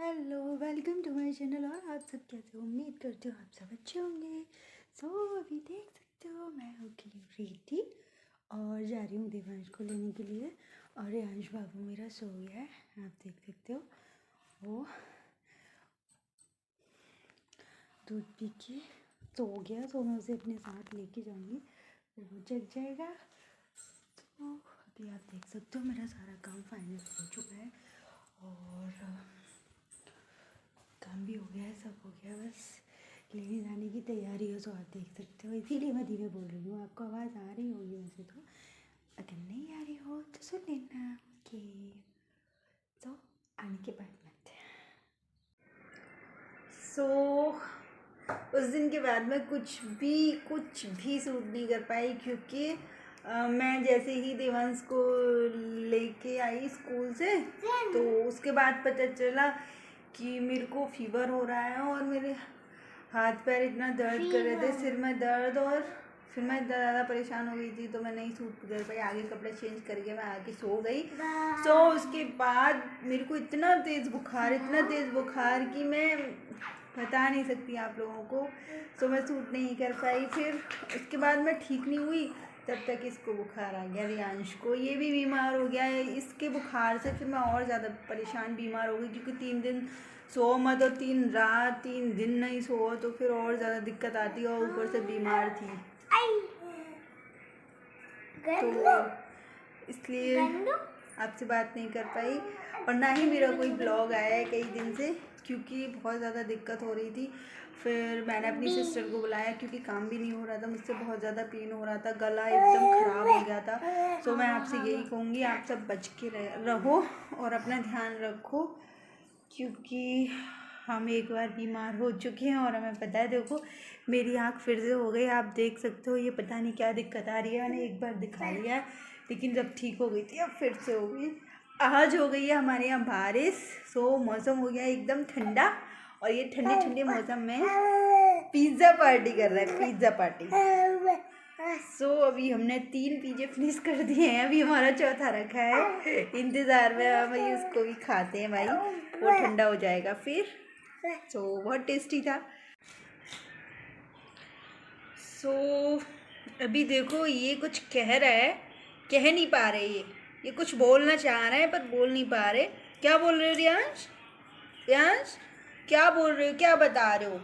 Hello, welcome to my channel. और आप सब कैसे हो? उम्मीद करती हूँ आप सब अच्छे होंगे। अभी देख सकते हो मैं हो गई रेडी और जा रही हूँ देवांश को लेने के लिए। और देवांश बाबू मेरा सो गया है, आप देख सकते हो। वो दूध पी के सो गया, तो मैं उसे अपने साथ लेके जाऊँगी, फिर वो जग जाएगा। तो अभी आप देख सकते हो मेरा सारा काम फाइनल हो चुका है और काम भी हो गया है, सब हो गया, बस लेने जाने की तैयारी है। तो आप देख सकते हो, इसीलिए मैं धीमे बोल रही हूँ। आपको आवाज़ आ रही होगी वैसे तो, अगर नहीं आ रही हो तो सुन लेना। ओके, तो आने के बाद मिलते हैं। उस दिन के बाद मैं कुछ भी शूट नहीं कर पाई, क्योंकि मैं जैसे ही देवांश को लेके आई स्कूल से, तो उसके बाद पता चला कि मेरे को फीवर हो रहा है और मेरे हाथ पैर इतना दर्द कर रहे थे, सिर में दर्द, और फिर मैं इतना ज़्यादा परेशान हो गई थी, तो मैं नहीं सूट कर पाई। आगे कपड़े चेंज करके मैं आके सो गई। उसके बाद मेरे को इतना तेज़ बुखार कि मैं बता नहीं सकती आप लोगों को। मैं सूट नहीं कर पाई। फिर उसके बाद मैं ठीक नहीं हुई, तब तक इसको बुखार आ गया, रियांश को। ये भी बीमार हो गया है। इसके बुखार से फिर मैं और ज़्यादा परेशान बीमार हो गई, क्योंकि 3 दिन सो मत और 3 रात 3 दिन नहीं सो, तो फिर और ज़्यादा दिक्कत आती है, और ऊपर से बीमार थी, तो इसलिए आपसे बात नहीं कर पाई। और ना ही मेरा कोई ब्लॉग आया है कई दिन से, क्योंकि बहुत ज़्यादा दिक्कत हो रही थी। फिर मैंने अपनी सिस्टर को बुलाया, क्योंकि काम भी नहीं हो रहा था मुझसे, बहुत ज़्यादा पेन हो रहा था, गला एकदम ख़राब हो गया था। मैं आपसे यही कहूँगी, आप सब बच के रहो और अपना ध्यान रखो, क्योंकि हम एक बार बीमार हो चुके हैं और हमें पता है। देखो मेरी आँख फिर से हो गई, आप देख सकते हो। ये पता नहीं क्या दिक्कत आ रही है, मैंने एक बार दिखा लिया है, लेकिन जब ठीक हो गई थी, अब फिर से हो गई। आज हो गई है हमारे यहाँ बारिश। मौसम हो गया एकदम ठंडा, और ये ठंडे ठंडे मौसम में पिज़्ज़ा पार्टी कर रहा है, पिज़्ज़ा पार्टी। अभी हमने 3 पिज़्ज़े फिनिश कर दिए हैं, अभी हमारा चौथा रखा है इंतज़ार में। भाई इसको भी खाते हैं भाई, वो ठंडा हो जाएगा फिर। बहुत टेस्टी था। अभी देखो ये कुछ कह रहा है, कह नहीं पा रहे। ये कुछ बोलना चाह रहे हैं पर बोल नहीं पा रहे। क्या बोल रहे हो रियांश? रियांश क्या बोल रहे हो, क्या बता रहे हो?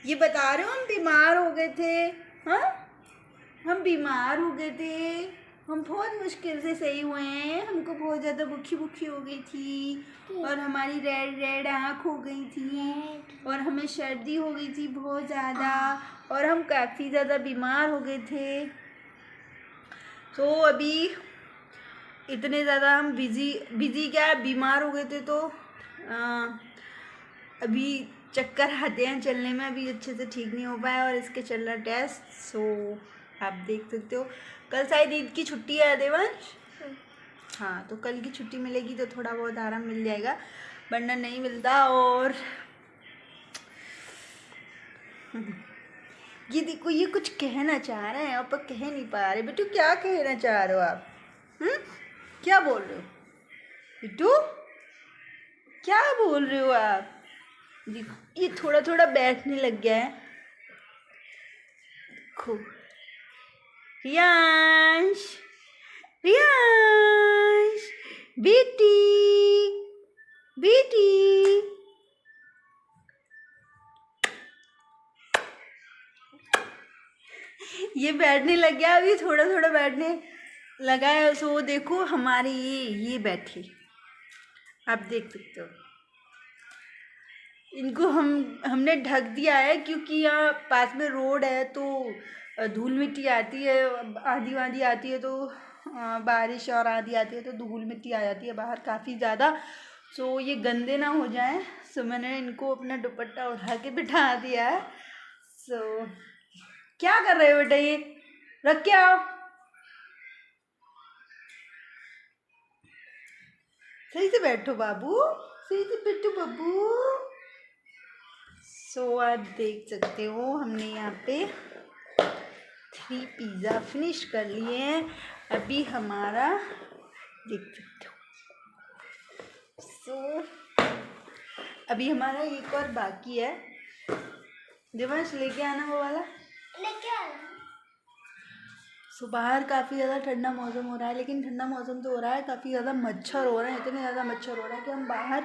ये बता रहे हो हम बीमार हो गए थे। हाँ, हम बीमार हो गए थे, हम बहुत मुश्किल से सही हुए हैं। हमको बहुत ज़्यादा बुखी हो गई थी, और हमारी रेड आँख हो गई थी, और हमें सर्दी हो गई थी बहुत ज़्यादा, और हम काफ़ी ज़्यादा बीमार हो गए थे। अभी इतने ज़्यादा हम बिजी क्या, बीमार हो गए थे, तो अभी चक्कर आते हैं चलने में, अभी अच्छे से ठीक नहीं हो पाया, और इसके चल रहा टेस्ट। आप देख सकते हो। कल शायद ईद की छुट्टी है देवांश। हाँ, तो कल की छुट्टी मिलेगी तो थोड़ा बहुत आराम मिल जाएगा, वरना नहीं मिलता। और ये देखो, ये कुछ कहना चाह रहे हैं आप कह नहीं पा रहे। बेटू क्या कहना चाह रहे हो आप? क्या बोल रहे हो बेटू? क्या बोल रहे हो आप? देखो ये थोड़ा थोड़ा बैठने लग गया है। देखो रियांश, रियांश बेटी, बेटी, ये बैठने लग गया, अभी थोड़ा थोड़ा बैठने लगा है। देखो हमारी ये बैठी, आप देख सकते हो। इनको हमने ढक दिया है, क्योंकि यहाँ पास में रोड है, तो धूल मिट्टी आती है, आंधी वांधी आती है, तो बारिश और आंधी आती है, तो धूल मिट्टी आ जाती है बाहर काफ़ी ज़्यादा। ये गंदे ना हो जाएं, मैंने इनको अपना दुपट्टा उठा के बिठा दिया है। क्या कर रहे हो बेटा? ये रख के आओ, सही से बैठो बाबू, सही से बैठो बाबू। आप देख सकते हो हमने यहाँ पे 3 पिज़्ज़ा फिनिश कर लिए हैं। अभी हमारा देख सकते हो। अभी हमारा एक और बाकी है। देवांश लेके आना वो वाला, लेके आना। सो बाहर काफ़ी ज़्यादा ठंडा मौसम हो रहा है, लेकिन ठंडा मौसम तो हो रहा है, काफ़ी ज़्यादा मच्छर हो रहे हैं, इतने ज़्यादा मच्छर हो रहा है कि हम बाहर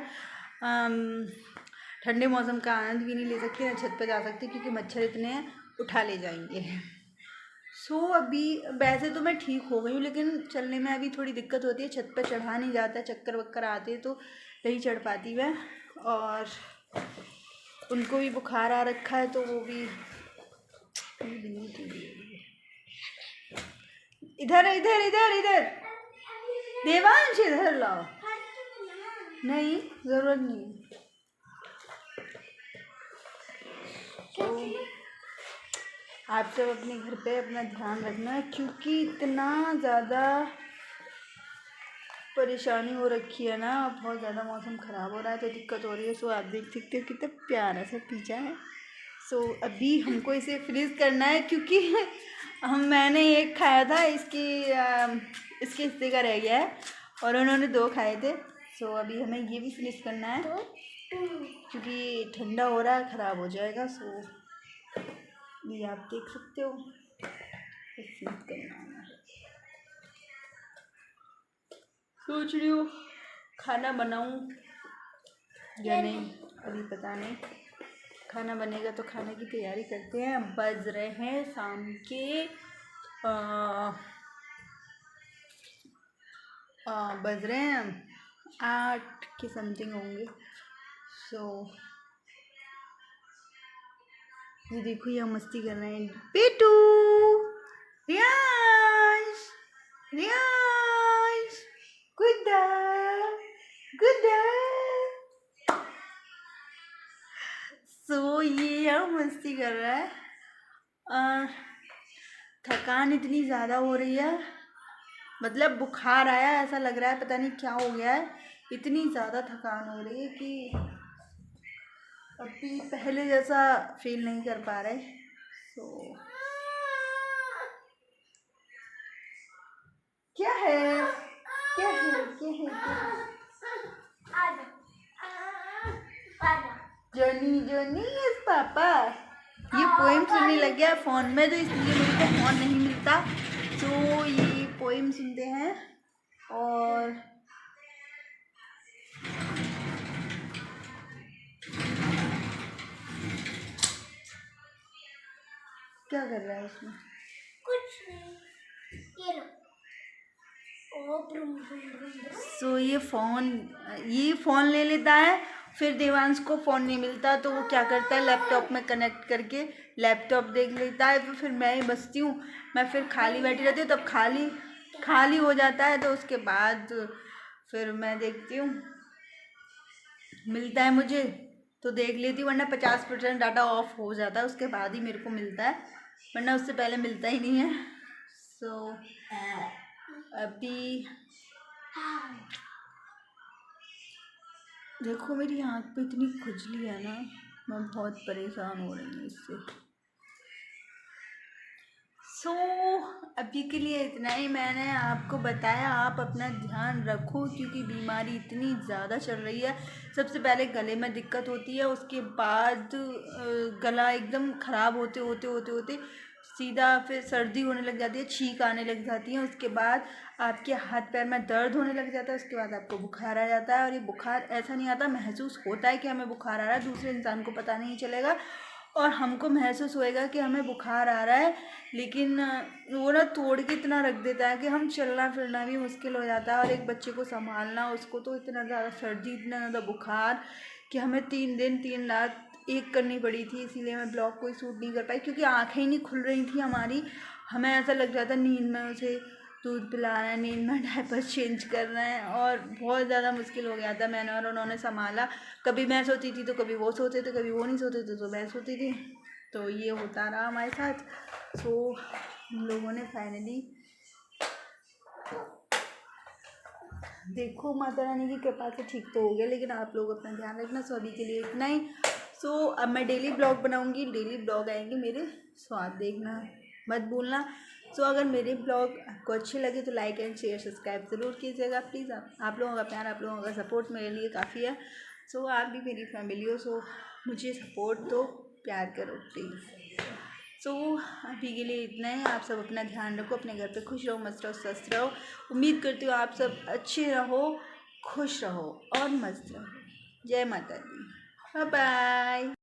ठंडे मौसम का आनंद भी नहीं ले सकते, ना छत पर जा सकते, क्योंकि मच्छर इतने हैं, उठा ले जाएंगे। सो अभी वैसे तो मैं ठीक हो गई हूँ, लेकिन चलने में अभी थोड़ी दिक्कत होती है, छत पर चढ़ा नहीं जाता, चक्कर वक्कर आते हैं तो नहीं चढ़ पाती मैं। और उनको भी बुखार आ रखा है, तो वो भी इधर इधर इधर इधर देवांश इधर लाओ। नहीं, ज़रूरत नहीं। तो आप सब अपने घर पे अपना ध्यान रखना, क्योंकि इतना ज़्यादा परेशानी हो रखी है ना, बहुत ज़्यादा मौसम ख़राब हो रहा है, तो दिक्कत हो रही है। सो आप देख सकते हो कितना प्यारा सा पिज़्ज़ा है। सो अभी हमको इसे फ्रीज़ करना है, क्योंकि मैंने एक खाया था, इसके हिस्से का रह गया है और उन्होंने 2 खाए थे। सो अभी हमें ये भी फिनिश करना है, क्योंकि ठंडा हो रहा है, ख़राब हो जाएगा। सो ये आप देख सकते हो, फिनिश करना है। सोच रही हूँ खाना बनाऊँ या नहीं, अभी पता नहीं। खाना बनेगा तो खाने की तैयारी करते हैं। बज रहे हैं शाम के बज रहे हैं 8 के समथिंग होंगे। सो ये देखो, ये मस्ती कर रहे हैं। पेटू, रियांश, रियांश, गुड्डा, गुड्डा। सो ये यहाँ मस्ती कर रहा है। थकान इतनी ज़्यादा हो रही है, मतलब बुखार आया ऐसा लग रहा है, पता नहीं क्या हो गया है, इतनी ज़्यादा थकान हो रही है कि अभी पहले जैसा फील नहीं कर पा रहे। सो क्या है, क्या है, क्या है, क्या है? जोनी, जोनी, यस पापा। ये पोएम सुनने लग गया फ़ोन में, तो इसलिए मेरे को फ़ोन नहीं मिलता। तो ये पोएम सुनते हैं। और क्या कर रहा है उसमें? कुछ नहीं, ये लो। सो ये फ़ोन ले लेता है, फिर देवांश को फ़ोन नहीं मिलता, तो वो क्या करता है, लैपटॉप में कनेक्ट करके लैपटॉप देख लेता है। तो फिर मैं ही बचती हूँ, मैं फिर खाली बैठी रहती हूँ, तब खाली हो जाता है, तो उसके बाद फिर मैं देखती हूँ, मिलता है मुझे तो देख लेती हूँ, वरना 50% डाटा ऑफ हो जाता है, उसके बाद ही मेरे को मिलता है, वरना उससे पहले मिलता ही नहीं है। सो अभी देखो, मेरी आँख पे इतनी खुजली है ना, मैं बहुत परेशान हो रही हूँ इससे। सो अभी के लिए इतना ही मैंने आपको बताया। आप अपना ध्यान रखो, क्योंकि बीमारी इतनी ज़्यादा चल रही है। सबसे पहले गले में दिक्कत होती है, उसके बाद गला एकदम ख़राब होते सीधा फिर सर्दी होने लग जाती है, छींक आने लग जाती है, उसके बाद आपके हाथ पैर में दर्द होने लग जाता है, उसके बाद आपको बुखार आ जाता है। और ये बुखार ऐसा नहीं आता, महसूस होता है कि हमें बुखार आ रहा है, दूसरे इंसान को पता नहीं चलेगा, और हमको महसूस होएगा कि हमें बुखार आ रहा है, लेकिन वो ना तोड़ के इतना रख देता है कि हम चलना फिरना भी मुश्किल हो जाता है। और एक बच्चे को संभालना, उसको तो इतना ज़्यादा सर्दी, इतना ज़्यादा बुखार कि हमें 3 दिन 3 रात एक करनी पड़ी थी। इसीलिए मैं ब्लॉग कोई शूट नहीं कर पाई, क्योंकि आँखें ही नहीं खुल रही थी हमारी। हमें ऐसा लग रहा था नींद में उसे दूध पिला रहे हैं, नींद में डायपर चेंज कर रहे हैं, और बहुत ज़्यादा मुश्किल हो गया था। मैंने और उन्होंने संभाला, कभी मैं सोती थी तो कभी वो सोते थे, कभी वो नहीं सोते थे तो मैं सोती थी, तो ये होता रहा हमारे साथ। सो हम लोगों ने फाइनली, देखो माता रानी की कृपा से ठीक तो हो गया, लेकिन आप लोग अपना ध्यान रखना। सो अभी के लिए इतना ही। सो अब मैं डेली ब्लॉग बनाऊंगी, डेली ब्लॉग आएंगे मेरे, सो आप देखना मत भूलना। सो अगर मेरे ब्लॉग आपको अच्छे लगे तो लाइक एंड शेयर सब्सक्राइब ज़रूर कीजिएगा प्लीज़। आप लोगों का प्यार, आप लोगों का सपोर्ट मेरे लिए काफ़ी है। सो आप भी मेरी फैमिली हो, सो मुझे सपोर्ट दो, प्यार करो प्लीज़। सो अभी के लिए इतना ही। आप सब अपना ध्यान रखो, अपने घर पे खुश रहो, मस्त रहो, स्वस्थ रहो। उम्मीद करती हूँ आप सब अच्छे रहो, खुश रहो और मस्त रहो। जय माता दी। Bye bye.